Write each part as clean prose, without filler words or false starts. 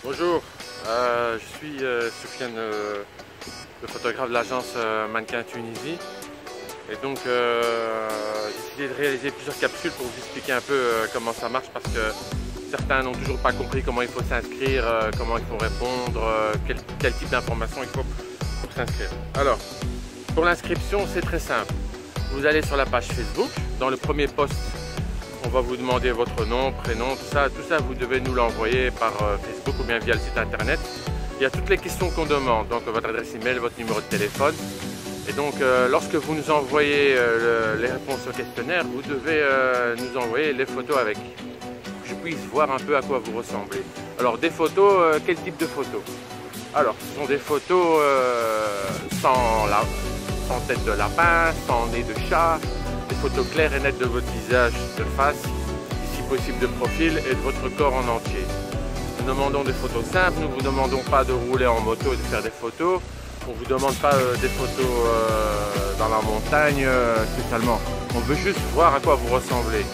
Bonjour, je suis Soufiane, le photographe de l'agence Mannequin Tunisie. Et donc j'ai décidé de réaliser plusieurs capsules pour vous expliquer un peu comment ça marche, parce que certains n'ont toujours pas compris comment il faut s'inscrire, comment il faut répondre, quel type d'informations il faut pour s'inscrire. Alors, pour l'inscription, c'est très simple. Vous allez sur la page Facebook, dans le premier post, on va vous demander votre nom, prénom, tout ça vous devez nous l'envoyer par Facebook ou bien via le site internet. Il y a toutes les questions qu'on demande, donc votre adresse email, votre numéro de téléphone. Et donc lorsque vous nous envoyez les réponses au questionnaire, vous devez nous envoyer les photos avec, pour que je puisse voir un peu à quoi vous ressemblez. Alors des photos, quel type de photos? Alors ce sont des photos sans tête de lapin, sans nez de chat, des photos claires et nettes de votre visage de face, si possible de profil, et de votre corps en entier. Nous demandons des photos simples, nous ne vous demandons pas de rouler en moto et de faire des photos. On ne vous demande pas des photos dans la montagne spécialement. On veut juste voir à quoi vous ressemblez.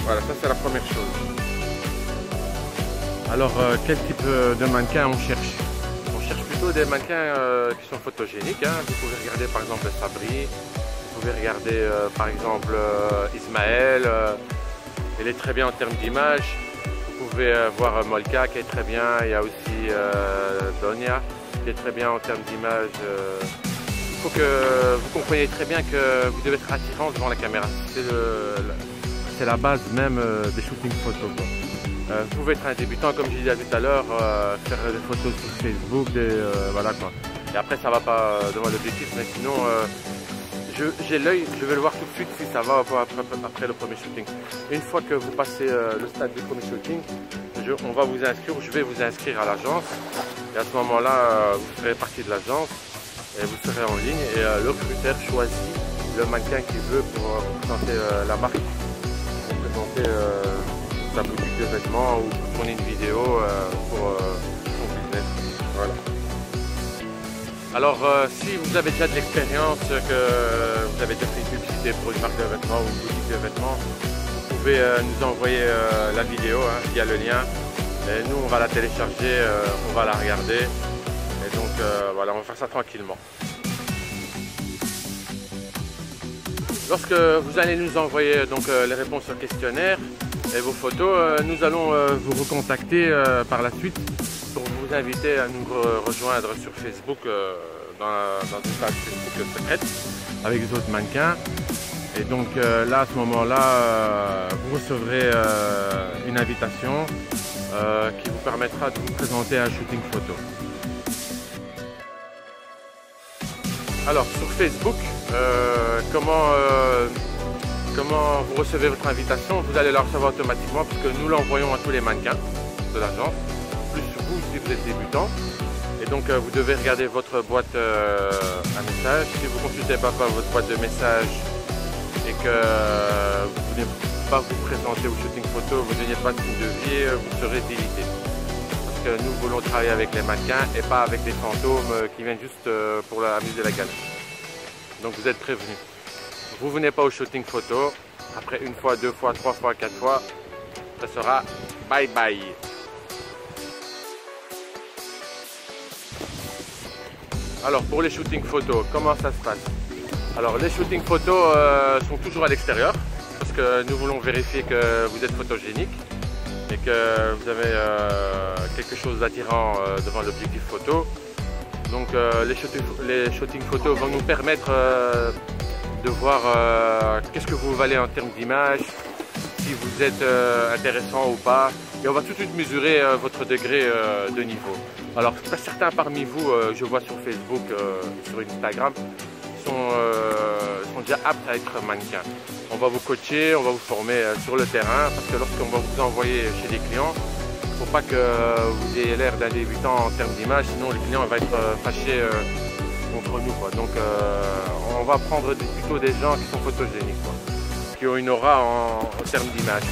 Voilà, ça c'est la première chose. Alors, quel type de mannequin on cherche? On cherche plutôt des mannequins qui sont photogéniques. Hein. Vous pouvez regarder par exemple Sabri. Vous pouvez regarder par exemple Ismaël, elle est très bien en termes d'image. Vous pouvez voir Molka qui est très bien, il y a aussi Donia qui est très bien en termes d'image. Il faut que vous compreniez très bien que vous devez être attirant devant la caméra. C'est la base même des shootings photos. Vous pouvez être un débutant, comme je disais tout à l'heure, faire des photos sur Facebook, voilà quoi. Et après ça va pas devant l'objectif, mais sinon j'ai l'œil, je vais le voir tout de suite si ça va après le premier shooting. Une fois que vous passez le stade du premier shooting, on va vous inscrire, je vais vous inscrire à l'agence. Et à ce moment-là, vous ferez partie de l'agence et vous serez en ligne. Et le recruteur choisit le mannequin qu'il veut pour présenter la marque, pour présenter sa boutique de vêtements ou pour tourner une vidéo pour son business. Voilà. Alors, si vous avez déjà de l'expérience, que vous avez déjà fait une publicité pour une marque de vêtements ou une boutique de vêtements, vous pouvez nous envoyer la vidéo via le lien. Et nous, on va la télécharger, on va la regarder. Et donc, voilà, on va faire ça tranquillement. Lorsque vous allez nous envoyer donc, les réponses au questionnaire et vos photos, nous allons vous recontacter par la suite pour vous inviter à nous rejoindre sur Facebook dans une page Facebook secrète avec les autres mannequins. Et donc là, à ce moment-là, vous recevrez une invitation qui vous permettra de vous présenter à un shooting photo. Alors sur Facebook, comment vous recevez votre invitation? Vous allez la recevoir automatiquement puisque nous l'envoyons à tous les mannequins de l'agence, plus vous si vous êtes débutant. Et donc vous devez regarder votre boîte à messages. Si vous ne consultez pas votre boîte de messages et que vous ne voulez pas vous présenter au shooting photo, vous ne donnez pas de signe de vie, vous serez délité. Parce que nous voulons travailler avec les mannequins et pas avec des fantômes qui viennent juste pour amuser la galerie. Donc vous êtes prévenus. Vous ne venez pas au shooting photo, après une fois, deux fois, trois fois, quatre fois, ça sera bye bye. Alors pour les shootings photos, comment ça se passe? Alors les shootings photos sont toujours à l'extérieur parce que nous voulons vérifier que vous êtes photogénique et que vous avez quelque chose d'attirant devant l'objectif photo. Donc les shootings photos vont nous permettre de voir qu'est-ce que vous valez en termes d'image, si vous êtes intéressant ou pas. Et on va tout de suite mesurer votre degré de niveau. Alors certains parmi vous, je vois sur Facebook, sur Instagram, sont déjà aptes à être mannequins. On va vous coacher, on va vous former sur le terrain, parce que lorsqu'on va vous envoyer chez des clients, il ne faut pas que vous ayez l'air d'un débutant en termes d'image, sinon le client va être fâché contre nous, quoi. Donc on va prendre plutôt des gens qui sont photogéniques, quoi, qui ont une aura en termes d'image.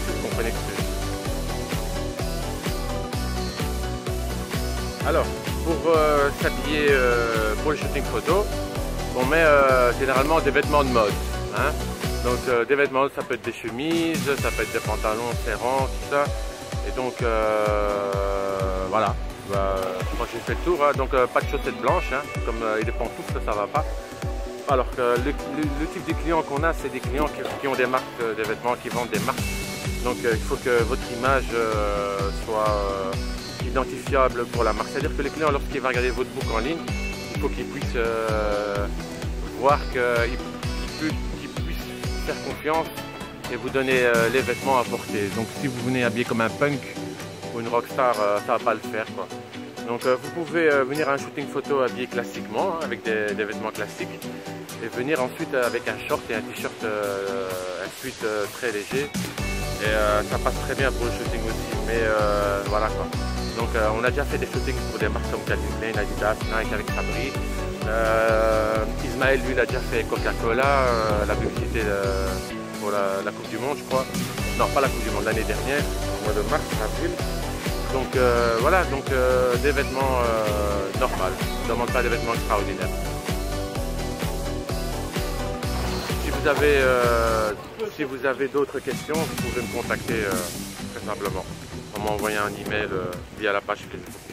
Vous comprenez ce que je dis. Alors, pour s'habiller pour les shootings photos, on met généralement des vêtements de mode. Hein. Donc des vêtements, ça peut être des chemises, ça peut être des pantalons serrants, tout ça. Et donc voilà, moi j'ai fait le tour, hein. Donc pas de chaussettes blanches, hein, comme et des pantoufles, ça va pas. Alors que le type de clients qu'on a, c'est des clients qui ont des marques, des vêtements, qui vendent des marques. Donc il faut que votre image soit identifiable pour la marque. C'est-à-dire que les clients, lorsqu'ils vont regarder votre book en ligne, il faut qu'ils puissent voir qu'ils puissent faire confiance et vous donner les vêtements à porter. Donc si vous venez habillé comme un punk ou une rockstar, ça va pas le faire, quoi. Donc vous pouvez venir à un shooting photo habillé classiquement, hein, avec des vêtements classiques, et venir ensuite avec un short et un t-shirt, un tweet très léger. Et ça passe très bien pour le shooting aussi, mais voilà quoi. Donc on a déjà fait des shootings pour des marques comme Calvin Klein, Adidas, Nike avec Sabri. Ismaël, lui, il a déjà fait Coca-Cola, la publicité pour la Coupe du Monde, je crois. Non, pas la Coupe du Monde, l'année dernière, au mois de mars, avril. Donc voilà, donc des vêtements normaux. On ne demande pas des vêtements extraordinaires. Si vous avez d'autres questions, vous pouvez me contacter très simplement en m'envoyant un email via la page Facebook.